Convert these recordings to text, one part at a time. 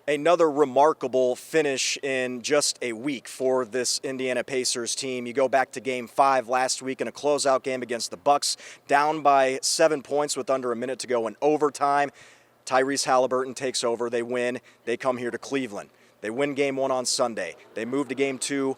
Another remarkable finish in just a week for this Indiana Pacers team. You go back to Game 5 last week in a closeout game against the Bucks, down by 7 points with under a minute to go in overtime. Tyrese Haliburton takes over. They win. They come here to Cleveland. They win Game 1 on Sunday. They move to Game 2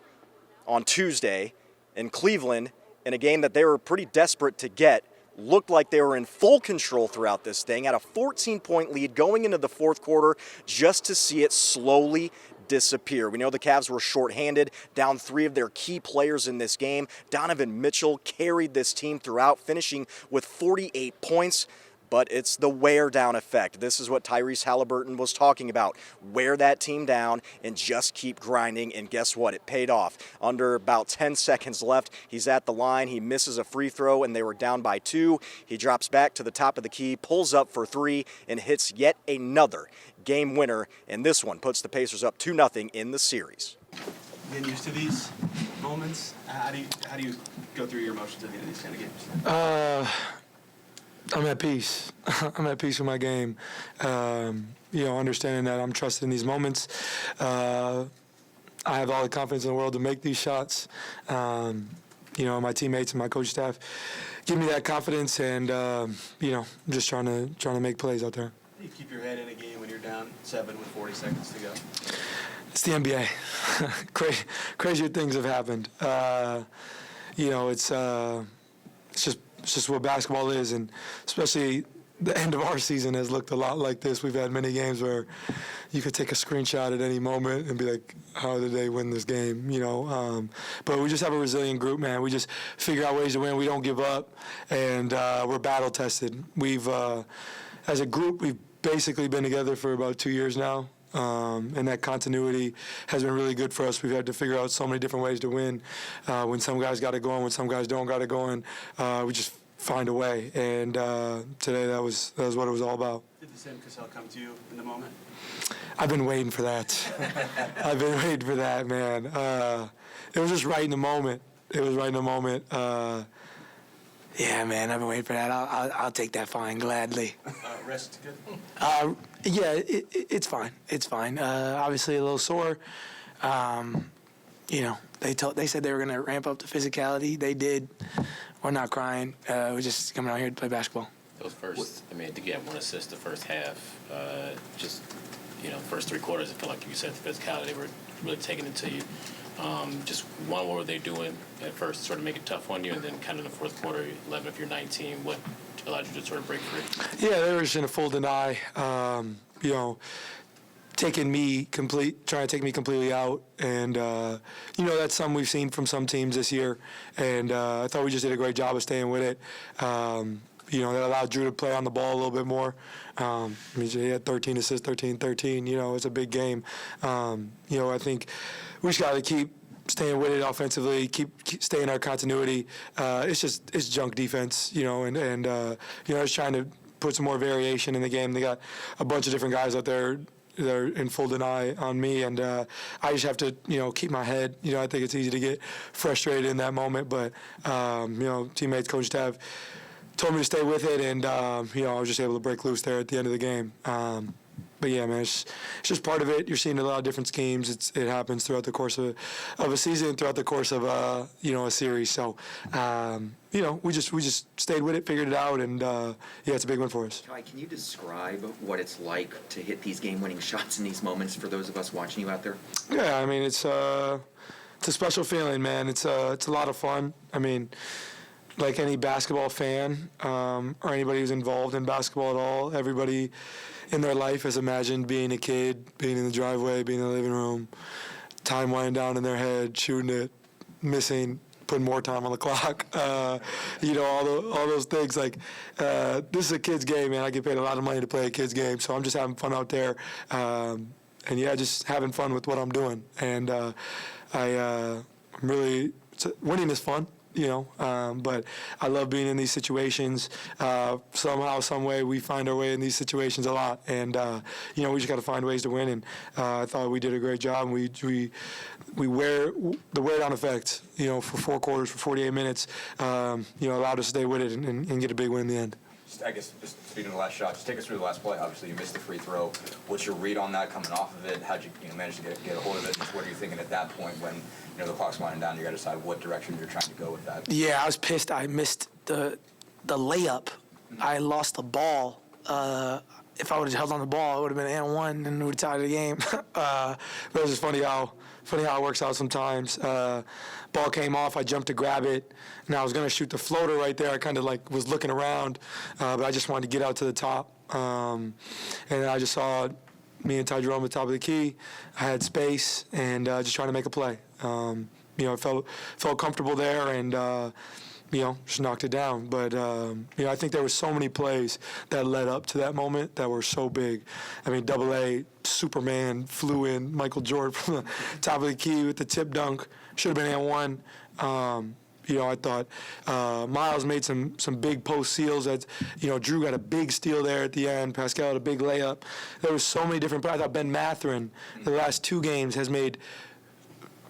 on Tuesday in Cleveland in a game that they were pretty desperate to get. Looked like they were in full control throughout this thing, had a 14-point lead going into the fourth quarter just to see it slowly disappear. We know the Cavs were shorthanded, down 3 of their key players in this game. Donovan Mitchell carried this team throughout, finishing with 48 points. But it's the wear down effect. This is what Tyrese Haliburton was talking about. Wear that team down and just keep grinding. And guess what? It paid off. Under about 10 seconds left, he's at the line. He misses a free throw, and they were down by 2. He drops back to the top of the key, pulls up for 3, and hits yet another game winner. And this one puts the Pacers up 2-0 in the series. Getting used to these moments? How do you go through your emotions at the end of these kind of games? I'm at peace. I'm at peace with my game. Understanding that I'm trusted in these moments. I have all the confidence in the world to make these shots. My teammates and my coach staff give me that confidence, and I'm just trying to make plays out there. How do you keep your head in a game when you're down 7 with 40 seconds to go? It's the NBA. Crazier things have happened. It's just what basketball is, and especially the end of our season has looked a lot like this. We've had many games where you could take a screenshot at any moment and be like, how did they win this game, But we just have a resilient group, man. We just figure out ways to win. We don't give up, and we're battle-tested. We've, as a group, we've basically been together for about 2 years now. And that continuity has been really good for us. We've had to figure out so many different ways to win. When some guys got it going, when some guys don't got it going, we just find a way. And today that was what it was all about. Did the same Cassell come to you in the moment? I've been waiting for that. I've been waiting for that, man. It was just right in the moment. Yeah, man, I've been waiting for that. I'll take that fine gladly. Rest good? Yeah, it's fine. It's fine. Obviously a little sore. They said they were going to ramp up the physicality. They did. We're not crying. We're just coming out here to play basketball. Those first, I think you had 1 assist the first half. First 3 quarters, I feel like you said the physicality, they were really taking it to you. What were they doing at first to sort of make it tough on you, and then kind of in the fourth quarter, 11 of your 19, what allowed you to sort of break free? Yeah, they were just in a full deny, trying to take me completely out, and that's something we've seen from some teams this year, and I thought we just did a great job of staying with it. That allowed Drew to play on the ball a little bit more. He had 13 assists, 13. It's a big game. I think we just got to keep staying with it offensively, keep staying our continuity. It's junk defense, and just trying to put some more variation in the game. They got a bunch of different guys out there. They're in full deny on me, and I just have to, keep my head. I think it's easy to get frustrated in that moment, but teammates, coach, staff told me to stay with it, and I was just able to break loose there at the end of the game. But yeah, man, it's just part of it. You're seeing a lot of different schemes. It happens throughout the course of a season, throughout the course of a series. So we just stayed with it, figured it out, and it's a big one for us. Kai, can you describe what it's like to hit these game-winning shots in these moments for those of us watching you out there? Yeah, it's a special feeling, man. It's a lot of fun. Like any basketball fan or anybody who's involved in basketball at all, everybody in their life has imagined being a kid, being in the driveway, being in the living room, time winding down in their head, shooting it, missing, putting more time on the clock. All those things. Like, this is a kid's game, man. I get paid a lot of money to play a kid's game, so I'm just having fun out there. Just having fun with what I'm doing. And winning is fun. But I love being in these situations. Somehow, some way, we find our way in these situations a lot, and we just got to find ways to win. And I thought we did a great job. We wear the wear down effect, for 4 quarters, for 48 minutes, allowed us to stay with it and get a big win in the end. I guess, just speaking of the last shot, just take us through the last play. Obviously, you missed the free throw. What's your read on that coming off of it? How'd you, manage to get a hold of it? Just what are you thinking at that point when, the clock's winding down? You got to decide what direction you're trying to go with that. Yeah, I was pissed. I missed the layup. I lost the ball. If I would have held on the ball, it would have been and one, and we would have tied the game. But it was just funny how it works out sometimes. Ball came off, I jumped to grab it, and I was going to shoot the floater right there. I kind of was looking around, but I just wanted to get out to the top. And I just saw me and Ty Jerome at the top of the key. I had space, and just trying to make a play. I felt comfortable there, and just knocked it down. But, I think there were so many plays that led up to that moment that were so big. I mean, AA, Superman flew in, Michael Jordan from the top of the key with the tip dunk. Should have been and one. I thought Miles made some big post seals. Drew got a big steal there at the end. Pascal had a big layup. There was so many different plays. I thought Ben Mathurin, the last 2 games, has made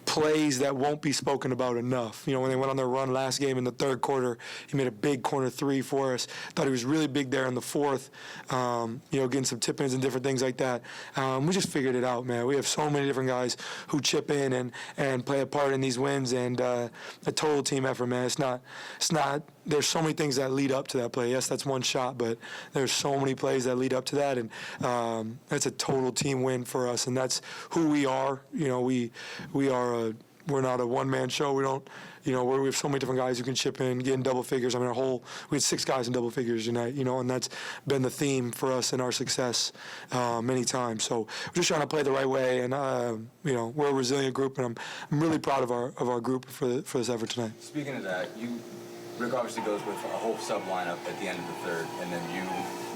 plays that won't be spoken about enough. When they went on their run last game in the third quarter, he made a big corner 3 for us. Thought he was really big there in the fourth, getting some tip-ins and different things like that. We just figured it out, man. We have so many different guys who chip in and play a part in these wins, and a total team effort, man. It's not. There's so many things that lead up to that play. Yes, that's one shot, but there's so many plays that lead up to that, and that's a total team win for us, and that's who we are. We're not a one-man show. We don't, we have so many different guys who can chip in, get in double figures. I mean, we had 6 guys in double figures tonight, and that's been the theme for us in our success many times. So we're just trying to play the right way, and we're a resilient group, and I'm really proud of our group for this effort tonight. Speaking of that, Rick obviously goes with a whole sub lineup at the end of the third, and then you,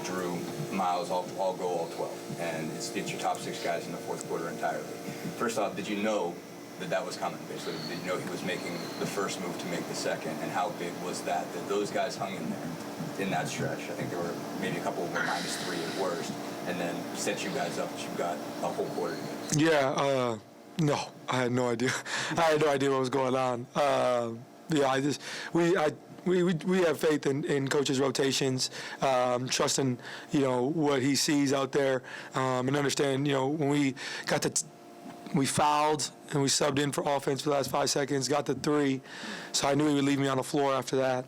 Drew, Miles all go all 12, and it's your top 6 guys in the fourth quarter entirely. First off, did you know that was coming, basically? Did you know he was making the first move to make the second, and how big was that those guys hung in there in that stretch? I think there were maybe a couple were -3 at worst, and then set you guys up that you got a whole quarter to get. Yeah, no, I had no idea. I had no idea what was going on. We have faith in coaches' rotations, trusting, what he sees out there, and understand, when we fouled and we subbed in for offense for the last 5 seconds, got the 3, so I knew he would leave me on the floor after that.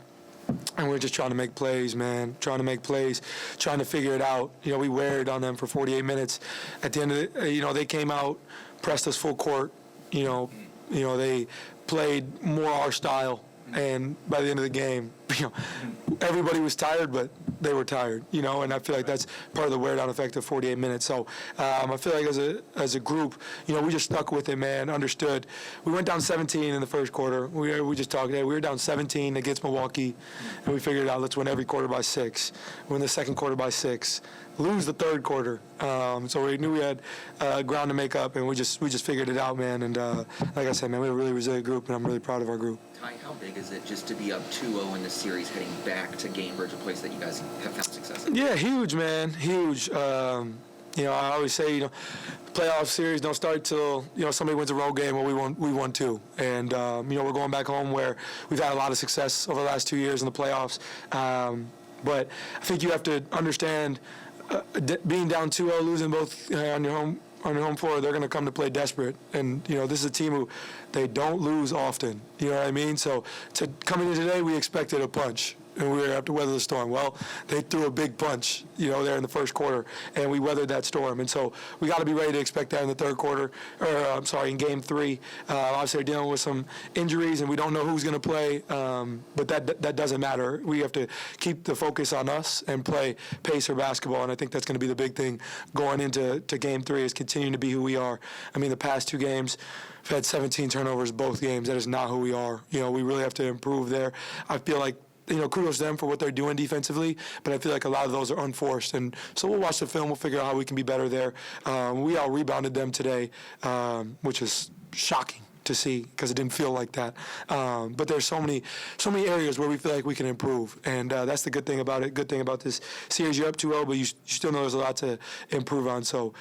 And we're just trying to make plays, man, trying to figure it out. We weared on them for 48 minutes. At the end of it, they came out, pressed us full court, they played more our style. And by the end of the game, everybody was tired, but they were tired, and I feel like that's part of the wear-down effect of 48 minutes. So I feel like as a group, we just stuck with it, man, understood. We went down 17 in the first quarter. We just talked, we were down 17 against Milwaukee, and we figured out, let's win every quarter by 6, win the second quarter by 6, lose the third quarter. So we knew we had ground to make up, and we just figured it out, man. And like I said, man, we have a really resilient group, and I'm really proud of our group. Ty, how big is it just to be up 2-0 in the series, heading back to Gainbridge, a place that you guys have found success in? Yeah, huge, man, huge. I always say, playoff series don't start till somebody wins a road game. Well, we won 2, and we're going back home where we've had a lot of success over the last 2 years in the playoffs. But I think you have to understand, being down 2-0, losing both on your home floor, they're going to come to play desperate. And, this is a team who they don't lose often. You know what I mean? So to coming in today, we expected a punch, and we were have to weather the storm. Well, they threw a big punch, there in the first quarter, and we weathered that storm. And so we got to be ready to expect that in the third quarter, in Game 3. Obviously, we're dealing with some injuries, and we don't know who's going to play, but that doesn't matter. We have to keep the focus on us and play pacer basketball, and I think that's going to be the big thing going into Game 3 is continuing to be who we are. I mean, the past 2 games, we've had 17 turnovers both games. That is not who we are. We really have to improve there. I feel like, kudos to them for what they're doing defensively, but I feel like a lot of those are unforced. And so we'll watch the film. We'll figure out how we can be better there. We all rebounded them today, which is shocking to see because it didn't feel like that. But there's so many areas where we feel like we can improve, and that's the good thing about it. Good thing about this series, you're up 2-0, but you still know there's a lot to improve on. So,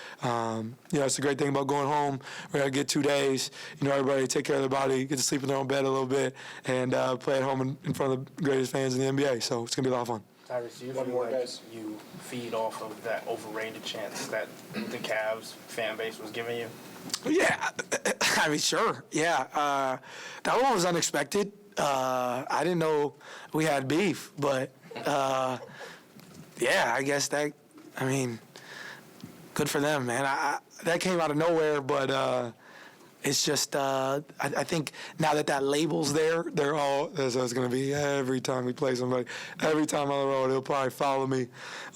it's the great thing about going home. We're gonna get 2 days. Everybody take care of their body, get to sleep in their own bed a little bit, and play at home in front of the greatest fans in the NBA. So it's gonna be a lot of fun. Tyrese, do you One feel more, like guys. you feed off of that overrated chance that the Cavs fan base was giving you? Yeah, I mean, sure. Yeah, that one was unexpected. I didn't know we had beef, but yeah, I guess that. I mean, good for them, man. That came out of nowhere, but it's just. I think now that label's there, they're all. That's how it's gonna be every time we play somebody. Every time on the road, they'll probably follow me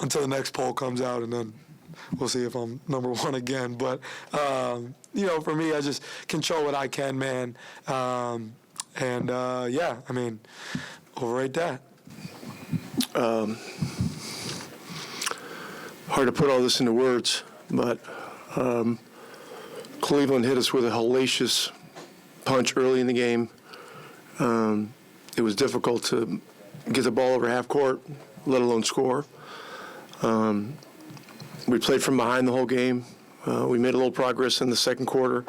until the next poll comes out, and then we'll see if I'm number one again. But for me, I just control what I can, man. Yeah, I mean, overrate that. Hard to put all this into words, but Cleveland hit us with a hellacious punch early in the game. It was difficult to get the ball over half court, let alone score. We played from behind the whole game. We made a little progress in the second quarter.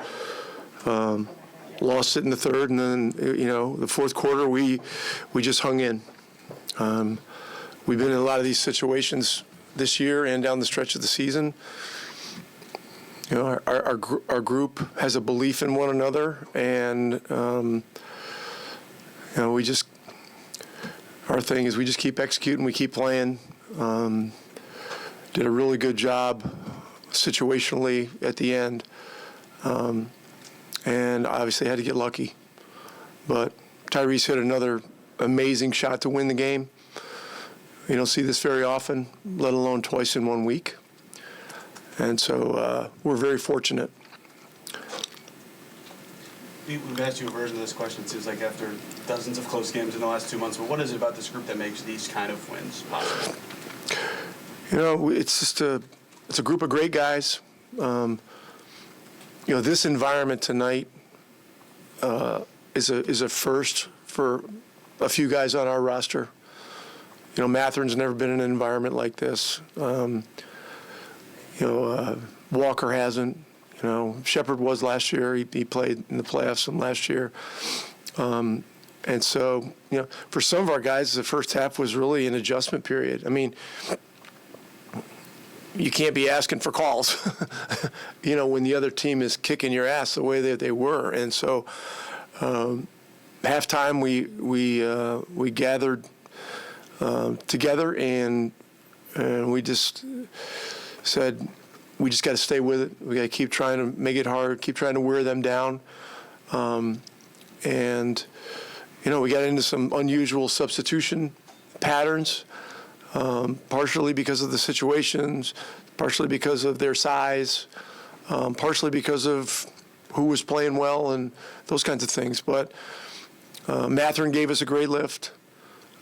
Lost it in the third, and then the fourth quarter we just hung in. We've been in a lot of these situations this year and down the stretch of the season. Our group has a belief in one another, and we just our thing is we just keep executing, we keep playing. Did a really good job situationally at the end, and obviously had to get lucky. But Tyrese hit another amazing shot to win the game. You don't see this very often, let alone twice in 1 week. And so we're very fortunate. We've asked you a version of this question. It seems like after dozens of close games in the last 2 months, but what is it about this group that makes these kind of wins possible? It's just it's a group of great guys. This environment tonight is a first for a few guys on our roster. Matherin's never been in an environment like this. Walker hasn't. Shepard was last year. He played in the playoffs from last year. And so, for some of our guys, the first half was really an adjustment period. I mean, you can't be asking for calls, when the other team is kicking your ass the way that they were. And so, halftime we gathered together and we just said we just got to stay with it. We got to keep trying to make it hard, keep trying to wear them down, and we got into some unusual substitution patterns. Partially because of the situations, partially because of their size, partially because of who was playing well and those kinds of things. But Matherin gave us a great lift.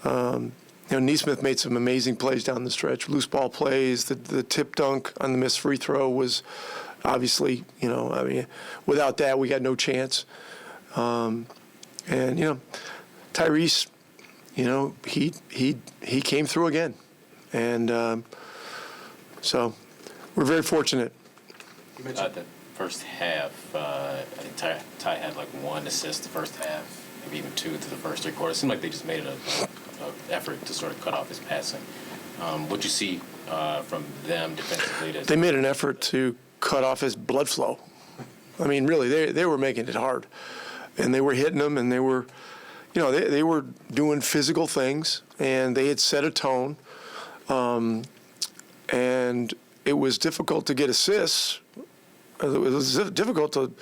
Neesmith made some amazing plays down the stretch, loose ball plays. The tip dunk on the missed free throw was obviously, without that we got no chance. Tyrese, he came through again, and so we're very fortunate. You mentioned The first half, I think Ty had like one assist the first half, maybe even two through the first three quarters. It seemed like they just made an effort to sort of cut off his passing. What'd you see from them defensively? They made an effort to cut off his blood flow. I mean, really, they were making it hard, and they were hitting him, and they were. They were doing physical things, and they had set a tone, and it was difficult to get assists. It was difficult to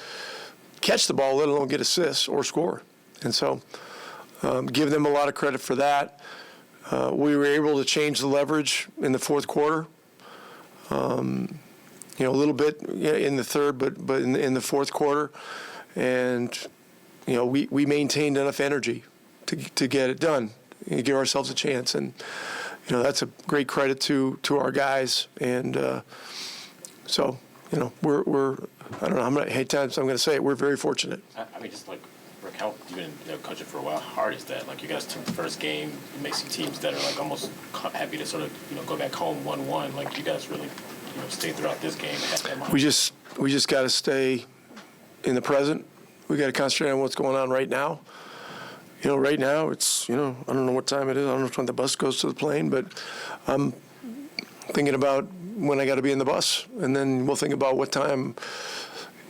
catch the ball, let alone get assists or score. And so give them a lot of credit for that. We were able to change the leverage in the fourth quarter, a little bit in the third, but in the fourth quarter. And we maintained enough energy to get it done and give ourselves a chance. And, that's a great credit to our guys. And so, we're I don't know how many times I'm going to say it, we're very fortunate. I mean, just like, Rick, how you've been coaching for a while, how hard is that? Like, you guys took the first game, you may see teams that are like almost happy to sort of, go back home 1-1. Like, you guys really, stayed throughout this game and had that mind. We just got to stay in the present. We got to concentrate on what's going on right now. right now it's, I don't know what time it is. I don't know when the bus goes to the plane, but I'm thinking about when I got to be in the bus, and then we'll think about what time,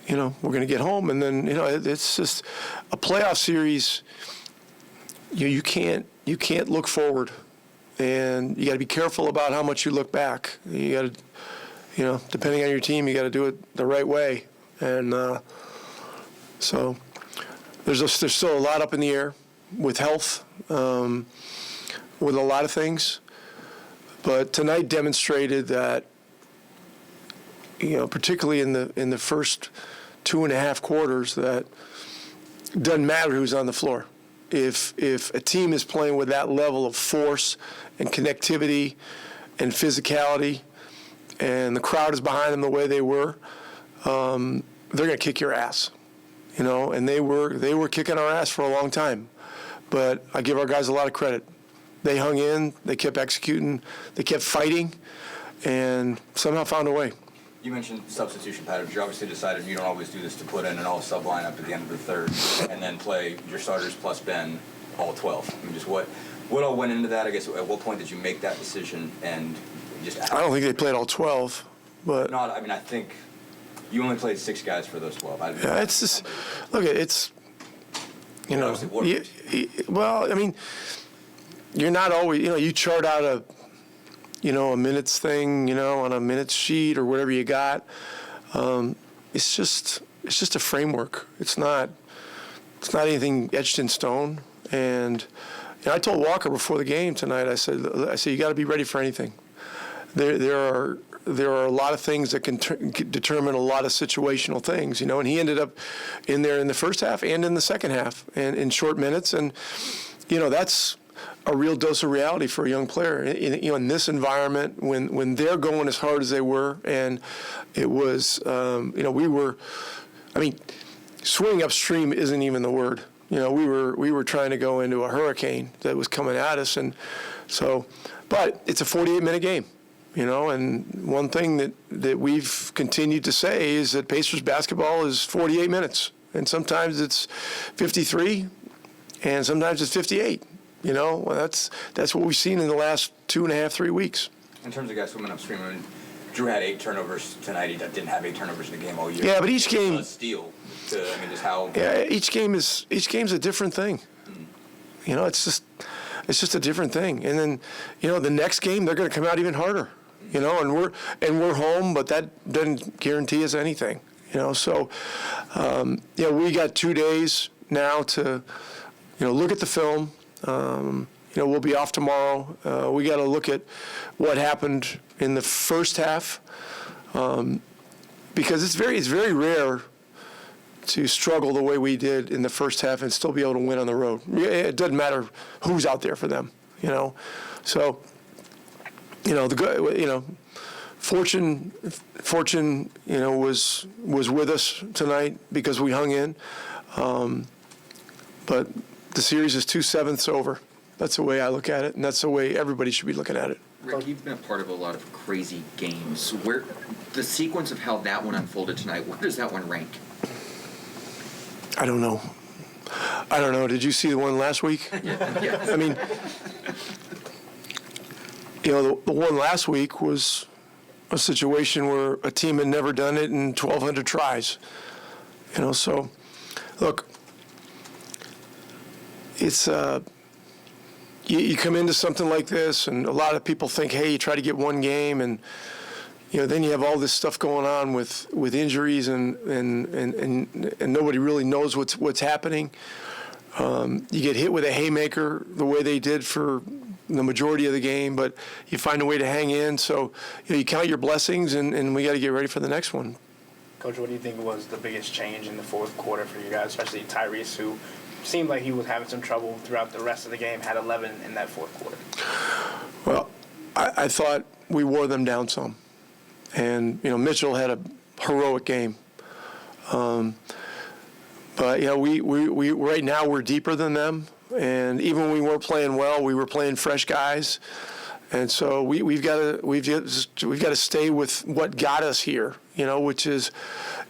we're going to get home, and then, it's just a playoff series. You can't look forward, and you got to be careful about how much you look back. You got to, depending on your team, you got to do it the right way, and so there's still a lot up in the air with health, with a lot of things, but tonight demonstrated that, particularly in the first 2.5 quarters, that it doesn't matter who's on the floor. If a team is playing with that level of force and connectivity and physicality, and the crowd is behind them the way they were, they're going to kick your ass, And they were kicking our ass for a long time, but I give our guys a lot of credit. They hung in, they kept executing, they kept fighting, and somehow found a way. You mentioned substitution patterns. You obviously decided you don't always do this to put in an all-sub lineup at the end of the third and then play your starters plus Ben all 12. I mean, just what all went into that? I guess at what point did you make that decision and just... I don't think they played all 12, but... I think you only played 6 guys for those 12. Yeah, it's just... Look, it's... You're not always... you chart out a minutes thing, on a minutes sheet or whatever you got. It's just a framework. It's not anything etched in stone. And I told Walker before the game tonight, I said you got to be ready for anything. There are a lot of things that can determine a lot of situational things, and he ended up in there in the first half and in the second half and in short minutes. And, that's a real dose of reality for a young player in this environment when they're going as hard as they were. And it was, swimming upstream isn't even the word. We were trying to go into a hurricane that was coming at us. And so, but it's a 48-minute game, and one thing that we've continued to say is that Pacers basketball is 48 minutes. And sometimes it's 53 and sometimes it's 58. That's what we've seen in the last 2.5, 3 weeks. In terms of guys swimming upstream, Drew had 8 turnovers tonight. He didn't have 8 turnovers in the game all year. Yeah, but each game... steal. Just how... Yeah, each game's a different thing. It's just a different thing. And then, the next game they're going to come out even harder. And we're home, but that doesn't guarantee us anything. So, we got 2 days now to, look at the film. We'll be off tomorrow. We got to look at what happened in the first half because it's very rare to struggle the way we did in the first half and still be able to win on the road. It doesn't matter who's out there for them, So, fortune, was with us tonight because we hung in. But the series is 2/7 over. That's the way I look at it, and that's the way everybody should be looking at it. Rick, you've been a part of a lot of crazy games. Where the sequence of how that one unfolded tonight, where does that one rank? I don't know. Did you see the one last week? Yeah. The one last week was a situation where a team had never done it in 1,200 tries. So, look, it's you come into something like this, and a lot of people think, hey, you try to get one game, and then you have all this stuff going on with injuries, and nobody really knows what's happening. You get hit with a haymaker the way they did for the majority of the game, but you find a way to hang in. So you count your blessings, and we got to get ready for the next one. Coach, what do you think was the biggest change in the fourth quarter for you guys, especially Tyrese, who seemed like he was having some trouble throughout the rest of the game, had 11 in that fourth quarter? Well, I thought we wore them down some. And, Mitchell had a heroic game. But, we right now we're deeper than them. And even when we weren't playing well, we were playing fresh guys. And so we've got to stay with what got us here, which is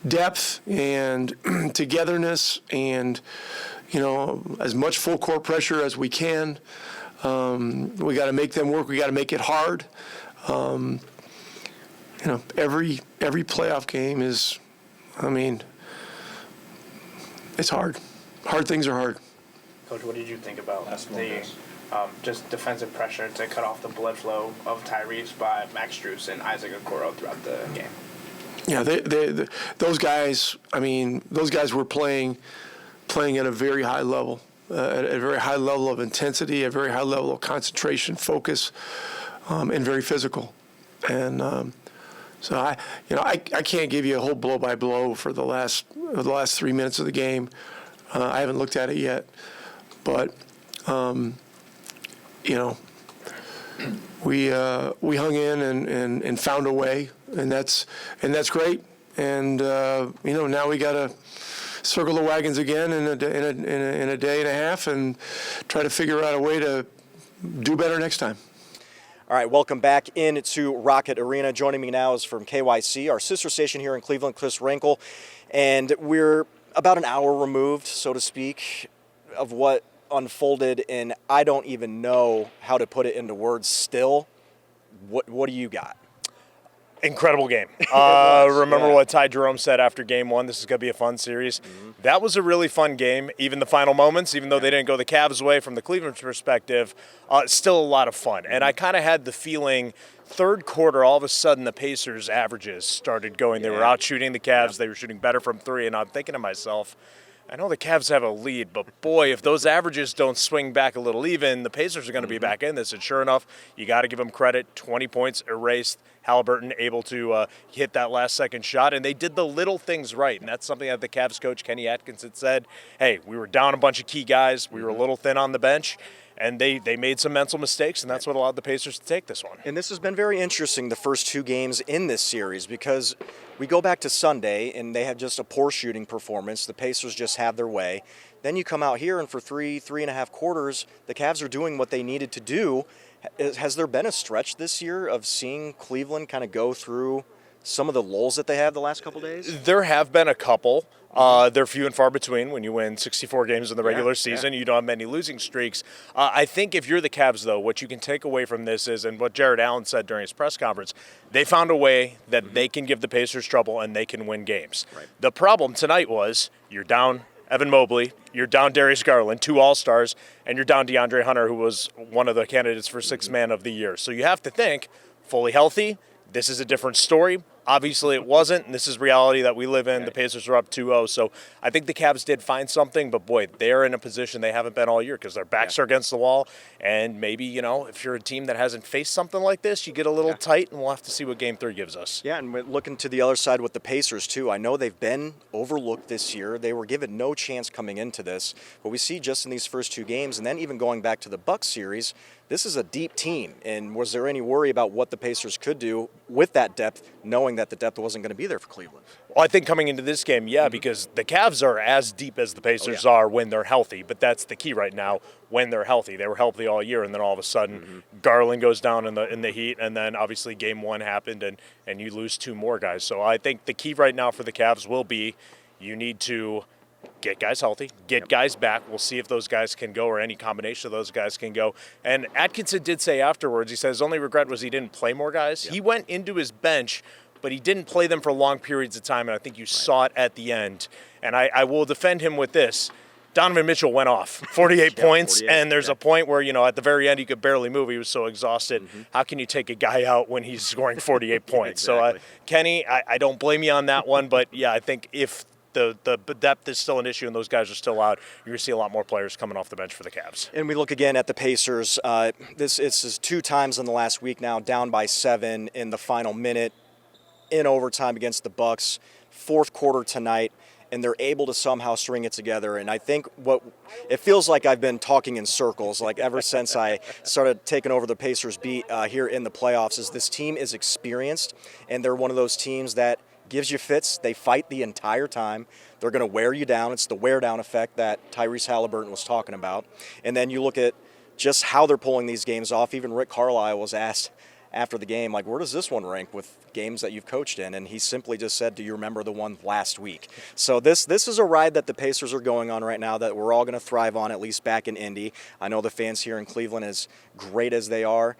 depth and togetherness and, as much full court pressure as we can. We got to make them work. We got to make it hard. Every playoff game is, it's hard. Hard things are hard. Coach, what did you think about the just defensive pressure to cut off the blood flow of Tyrese by Max Strus and Isaac Okoro throughout the game? Yeah, those guys. Those guys were playing at a very high level, at a very high level of intensity, a very high level of concentration, focus, and very physical. And so I can't give you a whole blow by blow for the last 3 minutes of the game. I haven't looked at it yet, but we hung in and found a way, and that's great. And now we got to circle the wagons again in a day and a half and try to figure out a way to do better next time. All right, welcome back into Rocket Arena. Joining me now is from KYC, our sister station here in Cleveland, Chris Rankel. And we're about an hour removed, so to speak, of what unfolded, and I don't even know how to put it into words still. What do you got? Incredible game. Remember what Ty Jerome said after game one, this is going to be a fun series. Mm-hmm. That was a really fun game. Even the final moments, even though they didn't go the Cavs' way from the Cleveland perspective, still a lot of fun. And I kind of had the feeling third quarter, all of a sudden the Pacers' averages started going. They were out shooting the Cavs. They were shooting better from three. And I'm thinking to myself, I know the Cavs have a lead, but boy, if those averages don't swing back a little even, the Pacers are going to be back in this. And sure enough, you got to give them credit. 20 points erased. Haliburton able to hit that last-second shot, and they did the little things right. And that's something that the Cavs coach, Kenny Atkinson, said, hey, we were down a bunch of key guys. We were a little thin on the bench. And they made some mental mistakes, and that's what allowed the Pacers to take this one. And this has been very interesting, the first two games in this series, because we go back to Sunday, and they had just a poor shooting performance. The Pacers just have their way. Then you come out here, and for three and a half quarters, the Cavs are doing what they needed to do. Has there been a stretch this year of seeing Cleveland kind of go through some of the lulls that they have the last couple days? There have been a couple. They're few and far between. When you win 64 games in the regular season, you don't have many losing streaks. I think if you're the Cavs, though, what you can take away from this is, and what Jared Allen said during his press conference, they found a way that they can give the Pacers trouble and they can win games. Right. The problem tonight was you're down Evan Mobley, you're down Darius Garland, 2 All-Stars, and you're down DeAndre Hunter, who was one of the candidates for Sixth Man of the Year. So you have to think, fully healthy, this is a different story. Obviously it wasn't, and this is reality that we live in. The Pacers are up 2-0, so I think the Cavs did find something, but boy, they're in a position they haven't been all year because their backs are against the wall, and maybe, if you're a team that hasn't faced something like this, you get a little tight, and we'll have to see what Game 3 gives us. Yeah, and we're looking to the other side with the Pacers, too. I know they've been overlooked this year. They were given no chance coming into this, but we see just in these first two games, and then even going back to the Bucks series, this is a deep team, and was there any worry about what the Pacers could do with that depth, knowing that the depth wasn't going to be there for Cleveland? Well, I think coming into this game, because the Cavs are as deep as the Pacers are when they're healthy, but that's the key right now, when they're healthy. They were healthy all year, and then all of a sudden, Garland goes down in the heat, and then obviously Game 1 happened, and you lose 2 more guys. So I think the key right now for the Cavs will be you need to get guys healthy, get guys back. We'll see if those guys can go or any combination of those guys can go. And Atkinson did say afterwards, he said his only regret was he didn't play more guys. He went into his bench, but he didn't play them for long periods of time, and I think you saw it at the end. And I will defend him with this. Donovan Mitchell went off, 48 points, and there's a point where, at the very end he could barely move. He was so exhausted. How can you take a guy out when he's scoring 48 points? So, Kenny, I don't blame you on that one, but, I think if the depth is still an issue and those guys are still out, you're going to see a lot more players coming off the bench for the Cavs. And we look again at the Pacers. This is 2 times in the last week now, down by 7 in the final minute in overtime against the Bucks. Fourth quarter tonight, and they're able to somehow string it together. And I think it feels like I've been talking in circles, like ever since I started taking over the Pacers beat here in the playoffs, is this team is experienced, and they're one of those teams that gives you fits. They fight the entire time. They're going to wear you down. It's the wear-down effect that Tyrese Haliburton was talking about. And then you look at just how they're pulling these games off. Even Rick Carlisle was asked after the game, like, where does this one rank with games that you've coached in? And he simply just said, do you remember the one last week? So this is a ride that the Pacers are going on right now that we're all going to thrive on, at least back in Indy. I know the fans here in Cleveland, as great as they are,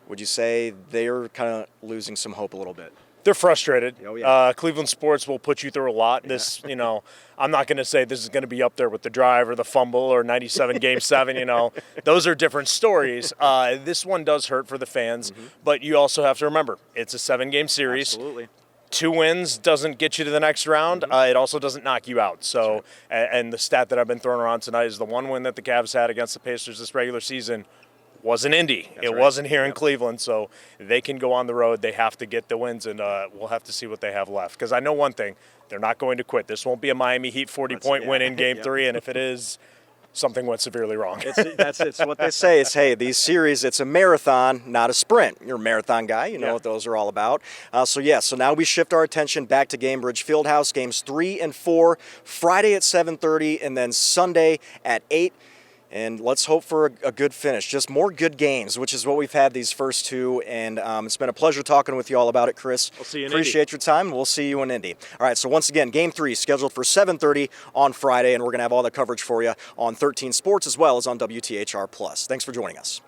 would you say they're kind of losing some hope a little bit? They're frustrated. Oh, yeah. Cleveland sports will put you through a lot. This, I'm not going to say this is going to be up there with the drive or the fumble or 97 Game 7. Those are different stories. This one does hurt for the fans, but you also have to remember it's a 7-game series. Absolutely. 2 wins doesn't get you to the next round. It also doesn't knock you out. So, and the stat that I've been throwing around tonight is the one win that the Cavs had against the Pacers this regular season was in Indy. It wasn't here in Cleveland, so they can go on the road. They have to get the wins, and we'll have to see what they have left. Because I know one thing, they're not going to quit. This won't be a Miami Heat 40-point win in Game 3, and if it is, something went severely wrong. It's what they say. It's, hey, these series, it's a marathon, not a sprint. You're a marathon guy. You know what those are all about. So now we shift our attention back to Gainbridge Fieldhouse. Games 3 and 4, Friday at 7:30, and then Sunday at 8. And let's hope for a good finish. Just more good games, which is what we've had these first 2. And it's been a pleasure talking with you all about it, Chris. We'll see you in Appreciate your time. We'll see you in Indy. All right, so once again, Game 3 scheduled for 7:30 on Friday, and we're going to have all the coverage for you on 13 Sports as well as on WTHR+. Thanks for joining us.